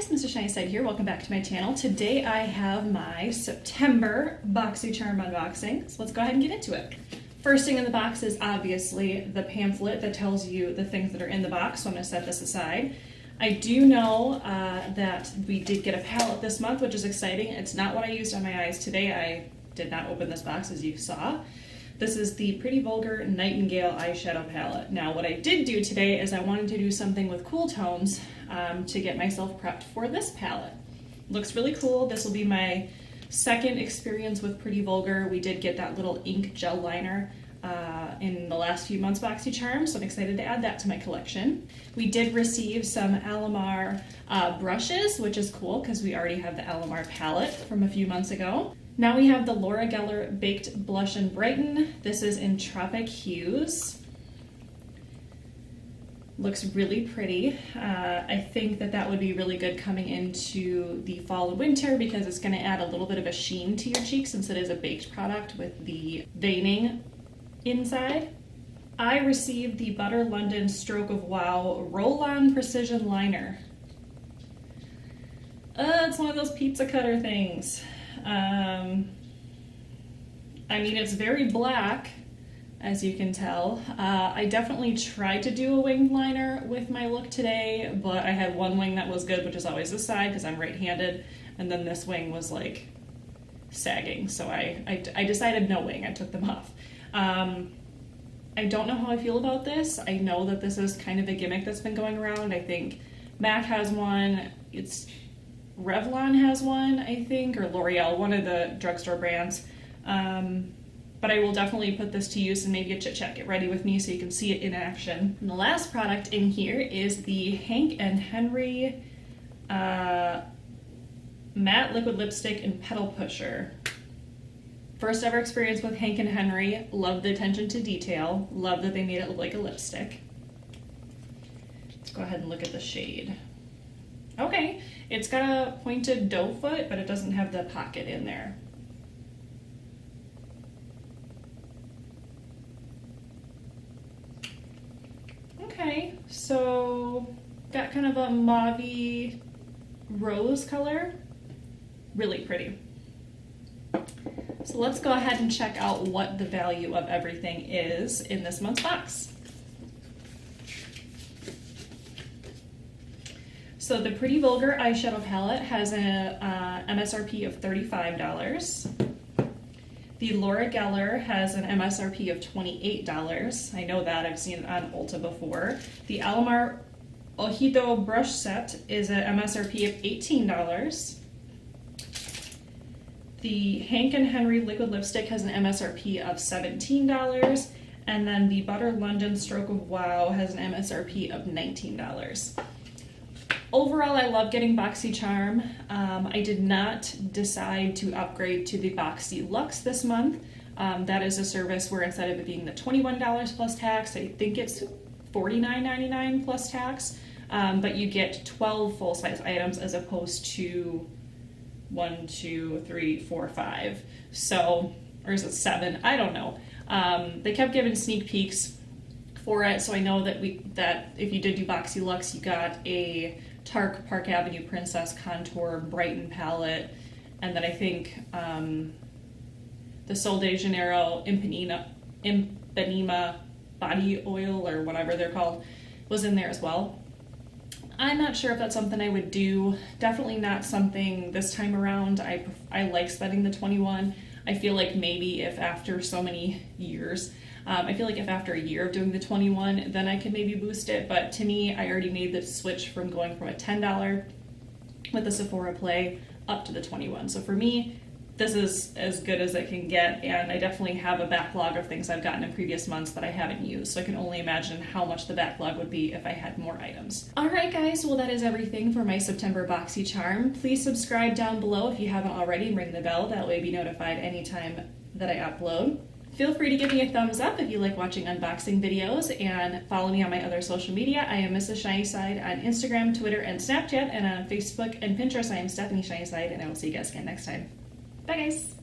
Mrs. Shiny here. Welcome back to my channel. Today I have my September Boxycharm unboxing, so let's go ahead and get into it. First thing in the box is obviously the pamphlet that tells you the things that are in the box, so I'm going to set this aside. I do know that we did get a palette this month, which is exciting. It's not what I used on my eyes today. I did not open this box, as you saw. This is the Pretty Vulgar Nightingale eyeshadow palette. Now, what I did do today is I wanted to do something with cool tones to get myself prepped for this palette. Looks really cool. This will be my second experience with Pretty Vulgar. We did get that little ink gel liner in the last few months Boxycharm, so I'm excited to add that to my collection. We did receive some Alamar brushes, which is cool because we already have the Alamar palette from a few months ago. Now we have the Laura Geller Baked Blush and Brighten. This is in Tropic Hues. Looks really pretty. I think that would be really good coming into the fall and winter because it's going to add a little bit of a sheen to your cheeks since it is a baked product with the veining inside. I received the Butter London Stroke of Wow Roll-On Precision Liner. It's one of those pizza cutter things. I mean, it's very black, as you can tell. I definitely tried to do a winged liner with my look today, but I had one wing that was good, which is always this side because I'm right-handed, and then this wing was like sagging, so I decided no wing. I took them off. I don't know how I feel about this. I know that this is kind of a gimmick that's been going around. I think MAC has one. Revlon has one, I think, or L'Oreal, one of the drugstore brands. But I will definitely put this to use and maybe a chit chat. Get ready with me so you can see it in action. And the last product in here is the Hank and Henry Matte Liquid Lipstick and Petal Pusher. First ever experience with Hank and Henry. Love the attention to detail. Love that they made it look like a lipstick. Let's go ahead and look at the shade. Okay, it's got a pointed doe foot, but it doesn't have the pocket in there. Okay, so got kind of a mauve-y rose color. Really pretty. So let's go ahead and check out what the value of everything is in this month's box. So the Pretty Vulgar eyeshadow palette has an MSRP of $35. The Laura Geller has an MSRP of $28. I know that, I've seen it on Ulta before. The Alamar Ojito brush set is an MSRP of $18. The Hank and Henry liquid lipstick has an MSRP of $17. And then the Butter London Stroke of Wow has an MSRP of $19. Overall, I love getting Boxycharm. I did not decide to upgrade to the Boxy Luxe this month. That is a service where instead of it being the $21 plus tax, I think it's $49.99 plus tax, but you get 12 full-size items as opposed to 1, 2, 3, 4, 5. So, or is it 7? I don't know. They kept giving sneak peeks for it, so I know that if you did do Boxy Luxe, you got a Tarte Park Avenue Princess Contour Brighten palette, and then I think the Sol de Janeiro Impanema body oil, or whatever they're called, was in there as well. I'm not sure if that's something I would do. Definitely not something this time around. I like spending the $21. I feel like maybe if after so many years, I feel like if after a year of doing the $21, then I could maybe boost it. But to me, I already made the switch from going from a $10 with the Sephora Play up to the $21. So for me, this is as good as it can get. And I definitely have a backlog of things I've gotten in previous months that I haven't used. So I can only imagine how much the backlog would be if I had more items. All right, guys. Well, that is everything for my September Boxycharm. Please subscribe down below if you haven't already and ring the bell. That way be notified anytime that I upload. Feel free to give me a thumbs up if you like watching unboxing videos, and follow me on my other social media. I am Mrs. Shiny on Instagram, Twitter, and Snapchat, and on Facebook and Pinterest I am Stephanie Shiny, and I will see you guys again next time. Bye, guys!